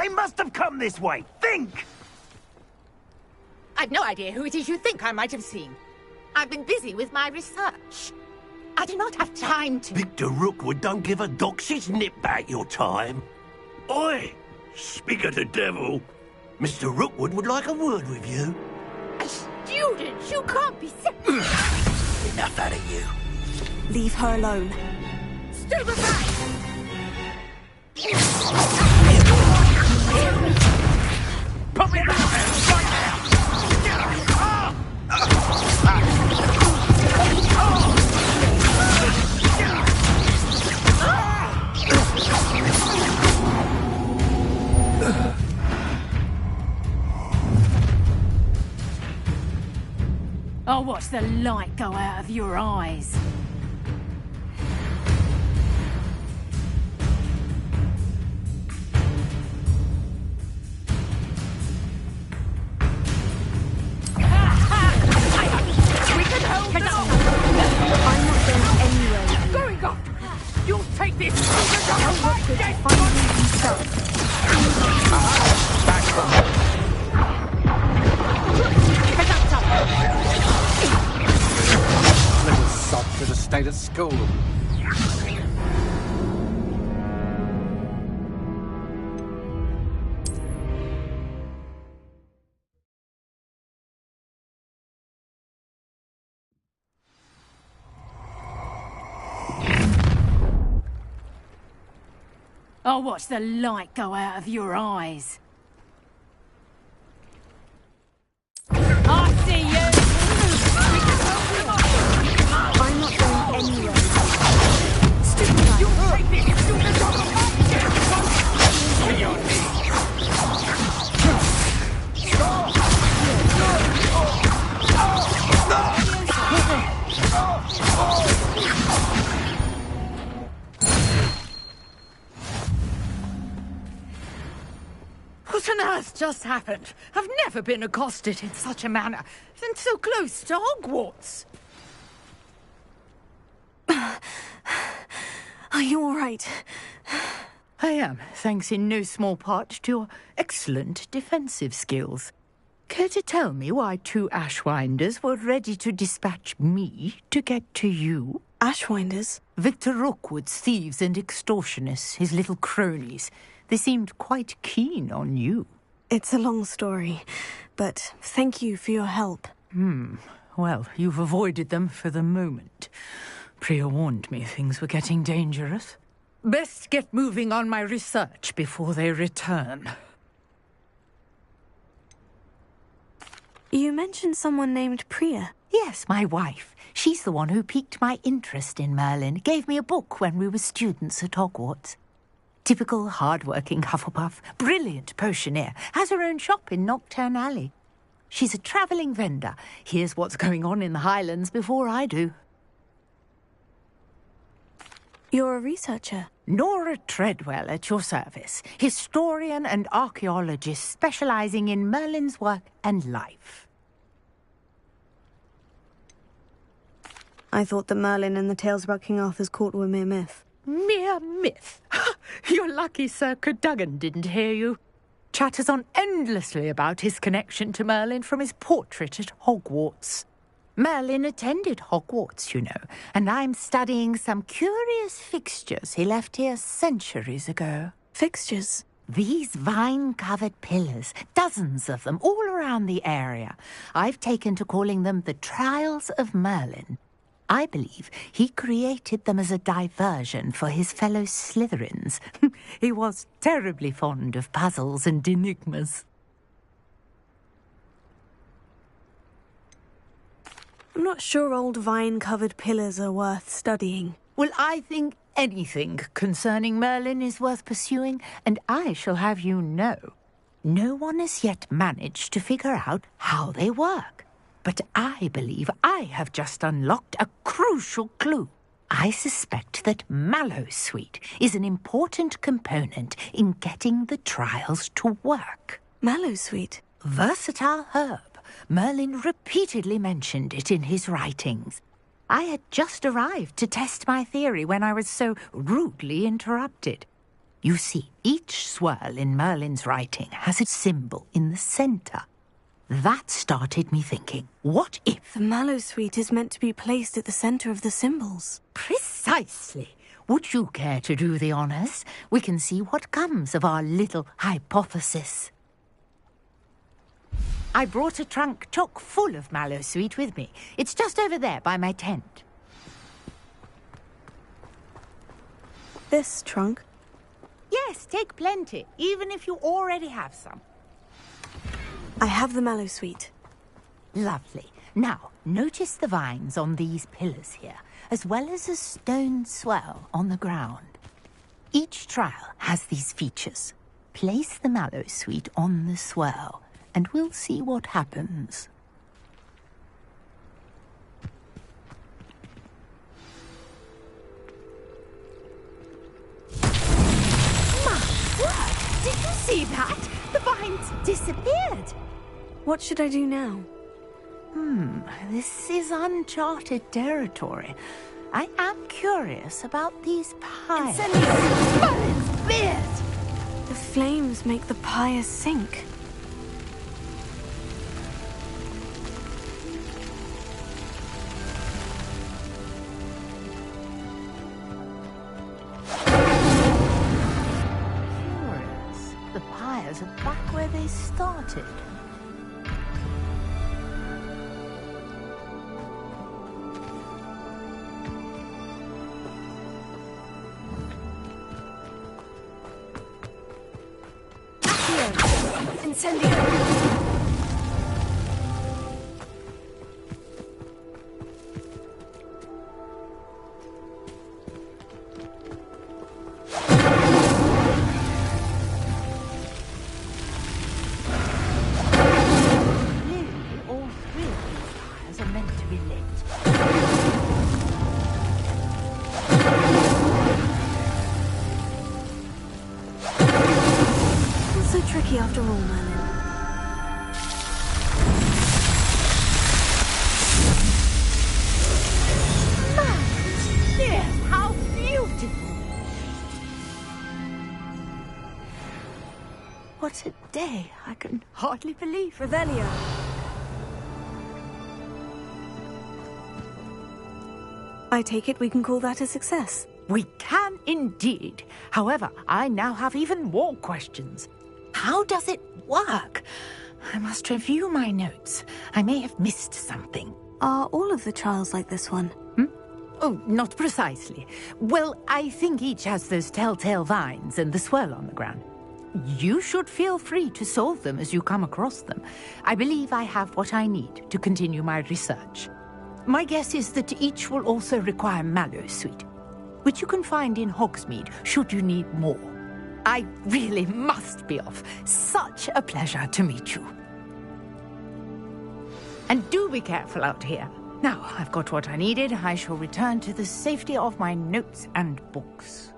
They must have come this way. Think! I've no idea who it is you think I might have seen. I've been busy with my research. I do not have time to... Victor Rookwood don't give a doxy's nip back your time. Oi! Speak of the devil. Mr. Rookwood would like a word with you. A student? You can't be serious. Enough out of you. Leave her alone. Stupefy! Put me back there, right now! I'll watch the light go out of your eyes. We can hold it up! I'm not going anywhere. Going up! You'll take this! I'll look good to find you himself. Back from Little sod should have stayed at school. I'll watch the light go out of your eyes. I see you! I'm not going anywhere. Stupid. You'll take this! You'll to your knees. What on earth just happened? I've never been accosted in such a manner, and so close to Hogwarts. Are you all right? I am, thanks in no small part to your excellent defensive skills. Care to tell me why two Ashwinders were ready to dispatch me to get to you? Ashwinders? Victor Rookwood's thieves and extortionists, his little cronies. They seemed quite keen on you. It's a long story, but thank you for your help. Well, you've avoided them for the moment. Priya warned me things were getting dangerous. Best get moving on my research before they return. You mentioned someone named Priya. Yes, my wife. She's the one who piqued my interest in Merlin. Gave me a book when we were students at Hogwarts. Typical hard-working Hufflepuff, brilliant potioneer, has her own shop in Nocturne Alley. She's a travelling vendor. Hears what's going on in the Highlands before I do. You're a researcher. Nora Treadwell at your service, historian and archaeologist specialising in Merlin's work and life. I thought that Merlin and the tales about King Arthur's court were mere myth. Mere myth. You're lucky Sir Cadogan didn't hear you. Chatters on endlessly about his connection to Merlin from his portrait at Hogwarts. Merlin attended Hogwarts, you know, and I'm studying some curious fixtures he left here centuries ago. Fixtures? These vine-covered pillars, dozens of them, all around the area. I've taken to calling them the Trials of Merlin. I believe he created them as a diversion for his fellow Slytherins. He was terribly fond of puzzles and enigmas. I'm not sure old vine-covered pillars are worth studying. Well, I think anything concerning Merlin is worth pursuing, and I shall have you know, no one has yet managed to figure out how they work. But I believe I have just unlocked a crucial clue. I suspect that Mallowsweet is an important component in getting the trials to work. Mallowsweet? Versatile herb. Merlin repeatedly mentioned it in his writings. I had just arrived to test my theory when I was so rudely interrupted. You see, each swirl in Merlin's writing has a symbol in the center. That started me thinking, what if... The mallow sweet is meant to be placed at the center of the symbols. Precisely. Would you care to do the honors? We can see what comes of our little hypothesis. I brought a trunk chock full of mallow sweet with me. It's just over there by my tent. This trunk? Yes, take plenty, even if you already have some. I have the mallow sweet. Lovely. Now, notice the vines on these pillars here, as well as a stone swell on the ground. Each trial has these features. Place the mallow sweet on the swell, and we'll see what happens. My word! Did you see that? The vines disappeared. What should I do now? This is uncharted territory. I am curious about these pies. Merlin's beard! The flames make the pyre sink. Curious. The pyres are back where they started. Tricky after all, Merlin. Yes, how beautiful! What a day! I can hardly believe. Revelio. I take it we can call that a success. We can indeed. However, I now have even more questions. How does it work? I must review my notes. I may have missed something. Are all of the trials like this one? Oh, not precisely. Well, I think each has those telltale vines and the swirl on the ground. You should feel free to solve them as you come across them. I believe I have what I need to continue my research. My guess is that each will also require mallow sweet, which you can find in Hogsmeade should you need more. I really must be off. Such a pleasure to meet you. And do be careful out here. Now, I've got what I needed. I shall return to the safety of my notes and books.